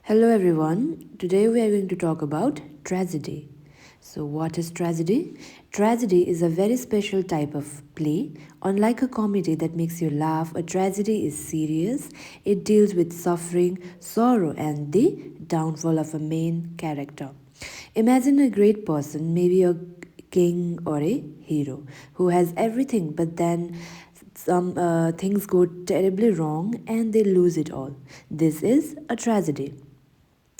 Hello everyone. Today we are going to talk about tragedy. So, what is tragedy? Tragedy is a very special type of play. Unlike a comedy that makes you laugh, a tragedy is serious. It deals with suffering, sorrow, and the downfall of a main character. Imagine a great person, maybe a king or a hero, who has everything, but then some things go terribly wrong and they lose it all. This is a tragedy.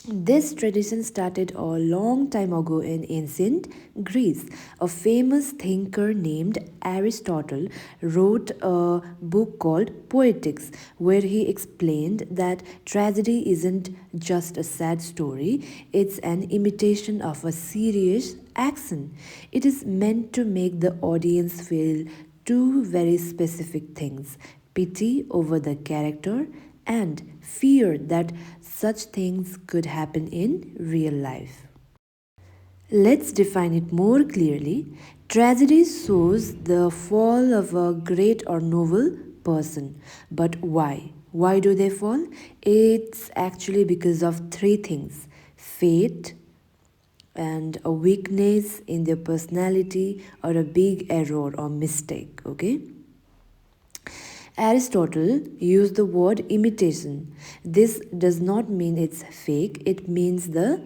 This tradition started a long time ago in ancient Greece. A famous thinker named Aristotle wrote a book called Poetics, where he explained that tragedy isn't just a sad story, it's an imitation of a serious action. It is meant to make the audience feel two very specific things: pity over the character and fear that such things could happen in real life. Let's define it more clearly. Tragedy shows the fall of a great or noble person. But why? Why do they fall? It's actually because of three things: fate, and a weakness in their personality, or a big error or mistake. Okay? Aristotle used the word imitation. This does not mean it's fake, it means the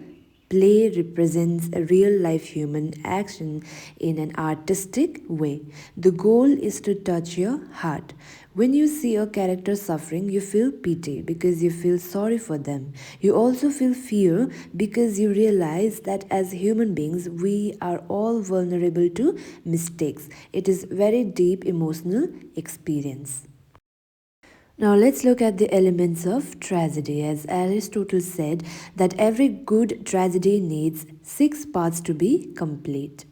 play represents a real life human action in an artistic way. The goal is to touch your heart. When you see a character suffering, you feel pity because you feel sorry for them. You also feel fear because you realize that as human beings, we are all vulnerable to mistakes. It is very deep emotional experience. Now let's look at the elements of tragedy. As Aristotle said, that every good tragedy needs six parts to be complete.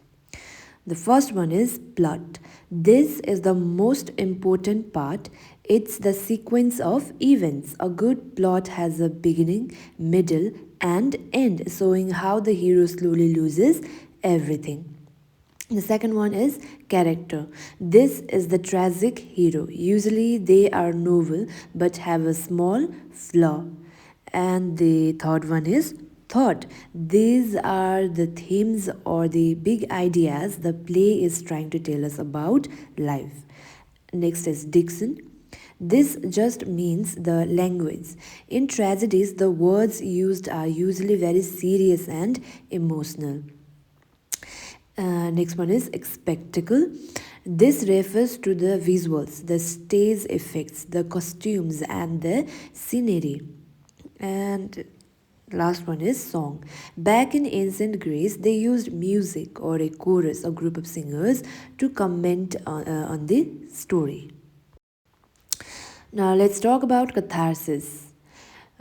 The first one is plot. This is the most important part. It's the sequence of events. A good plot has a beginning, middle, and end, showing how the hero slowly loses everything. The second one is character. This is the tragic hero. Usually they are noble but have a small flaw. And the third one is thought. These are the themes or the big ideas the play is trying to tell us about life. Next is diction. This just means the language. In tragedies, the words used are usually very serious and emotional. Next one is spectacle. This refers to the visuals, the stage effects, the costumes, and the scenery. And last one is song. Back in ancient Greece, they used music or a chorus, a group of singers, to comment on the story. Now let's talk about catharsis.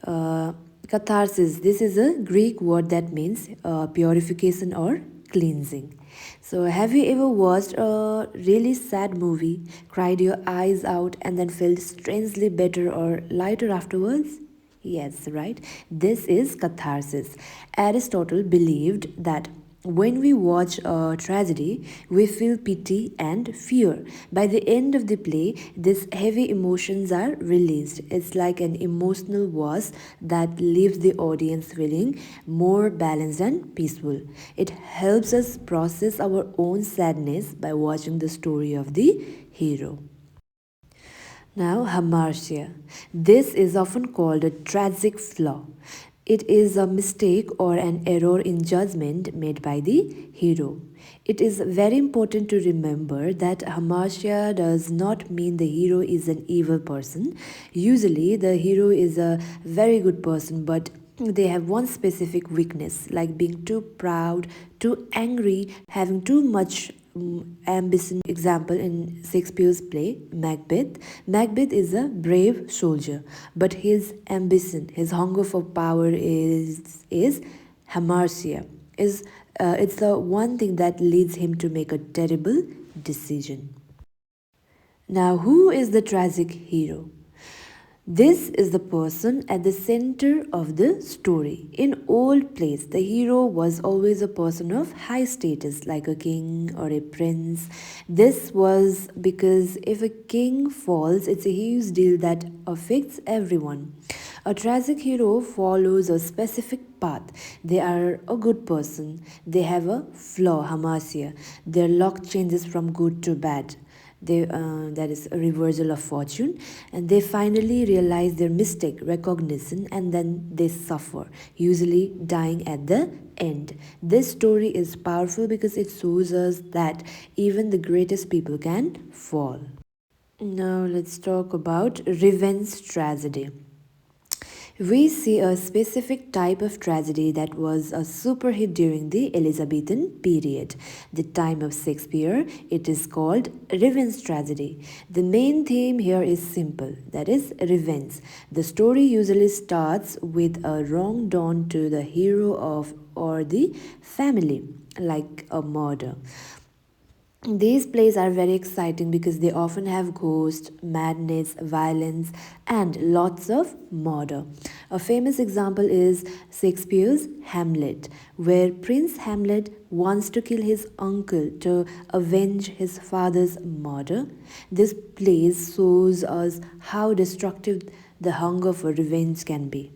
Uh, Catharsis, this is a Greek word that means purification or cleansing. So, have you ever watched a really sad movie, cried your eyes out, and then felt strangely better or lighter afterwards? Yes, right. This is catharsis. Aristotle believed that when we watch a tragedy, we feel pity and fear. By the end of the play, these heavy emotions are released. It's like an emotional wash that leaves the audience feeling more balanced and peaceful. It helps us process our own sadness by watching the story of the hero. Now, Hamartia. This is often called a tragic flaw. It is a mistake or an error in judgment made by the hero. It is very important to remember that Hamartia does not mean the hero is an evil person. Usually, the hero is a very good person, but they have one specific weakness, like being too proud, too angry, having too much ambition. Example, in Shakespeare's play Macbeth. Macbeth is a brave soldier, but his ambition, his hunger for power is hamartia. Is It's the one thing that leads him to make a terrible decision. Now, who is the tragic hero? This is the person at the center of the story. In old plays, the hero was always a person of high status, like a king or a prince. This was because if a king falls, it's a huge deal that affects everyone. A tragic hero follows a specific path. They are a good person. They have a flaw, Hamartia. Their luck changes from good to bad. That is a reversal of fortune, and they finally realize their mistake, recognition, and then they suffer, usually dying at the end. This story is powerful because it shows us that even the greatest people can fall. Now let's talk about revenge tragedy. We see a specific type of tragedy that was a super hit during the Elizabethan period, the time of Shakespeare. It is called revenge tragedy. The main theme here is simple, that is revenge. The story usually starts with a wrong done to the hero of or the family, like a murder. These plays are very exciting because they often have ghosts, madness, violence, and lots of murder. A famous example is Shakespeare's Hamlet, where Prince Hamlet wants to kill his uncle to avenge his father's murder. This play shows us how destructive the hunger for revenge can be.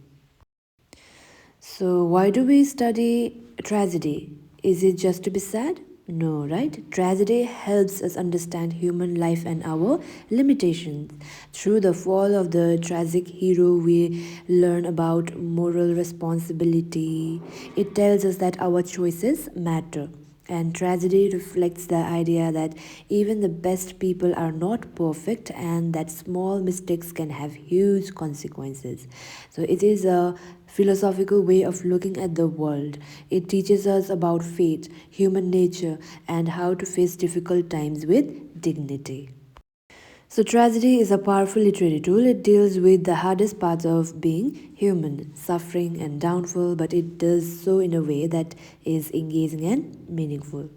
So, why do we study tragedy? Is it just to be sad? No, right? Tragedy helps us understand human life and our limitations. Through the fall of the tragic hero, we learn about moral responsibility. It tells us that our choices matter. And tragedy reflects the idea that even the best people are not perfect and that small mistakes can have huge consequences. So, it is a philosophical way of looking at the world. It teaches us about fate, human nature, and how to face difficult times with dignity. So, tragedy is a powerful literary tool. It deals with the hardest parts of being human, suffering and downfall, but it does so in a way that is engaging and meaningful.